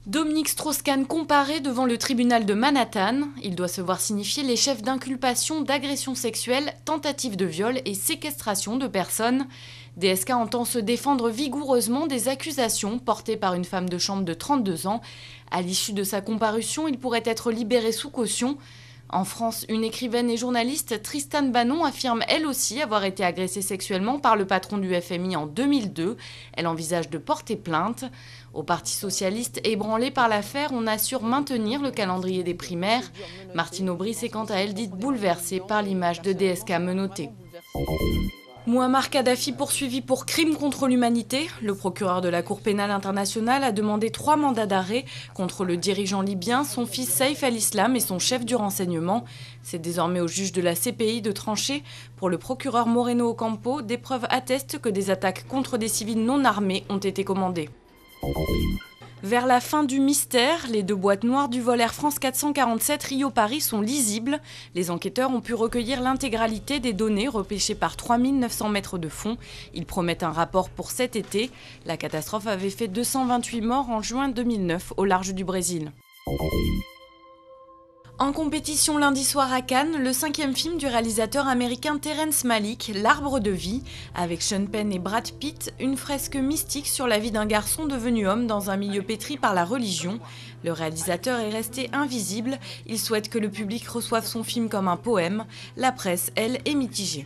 Dominique Strauss-Kahn comparé devant le tribunal de Manhattan. Il doit se voir signifier les chefs d'inculpation d'agression sexuelle, tentative de viol et séquestration de personnes. DSK entend se défendre vigoureusement des accusations portées par une femme de chambre de 32 ans. À l'issue de sa comparution, il pourrait être libéré sous caution. En France, une écrivaine et journaliste, Tristane Banon, affirme elle aussi avoir été agressée sexuellement par le patron du FMI en 2002. Elle envisage de porter plainte. Au Parti socialiste, ébranlé par l'affaire, on assure maintenir le calendrier des primaires. Martine Aubry s'est quant à elle dite bouleversée par l'image de DSK menottée. Mouammar Kadhafi poursuivi pour crime contre l'humanité. Le procureur de la Cour pénale internationale a demandé 3 mandats d'arrêt contre le dirigeant libyen, son fils Saïf al-Islam et son chef du renseignement. C'est désormais au juge de la CPI de trancher. Pour le procureur Moreno Ocampo, des preuves attestent que des attaques contre des civils non armés ont été commandées. Vers la fin du mystère, les 2 boîtes noires du vol Air France 447 Rio-Paris sont lisibles. Les enquêteurs ont pu recueillir l'intégralité des données repêchées par 3900 mètres de fond. Ils promettent un rapport pour cet été. La catastrophe avait fait 228 morts en juin 2009 au large du Brésil. En compétition lundi soir à Cannes, le 5e film du réalisateur américain Terrence Malick, L'Arbre de vie, avec Sean Penn et Brad Pitt, une fresque mystique sur la vie d'un garçon devenu homme dans un milieu pétri par la religion. Le réalisateur est resté invisible, il souhaite que le public reçoive son film comme un poème. La presse, elle, est mitigée.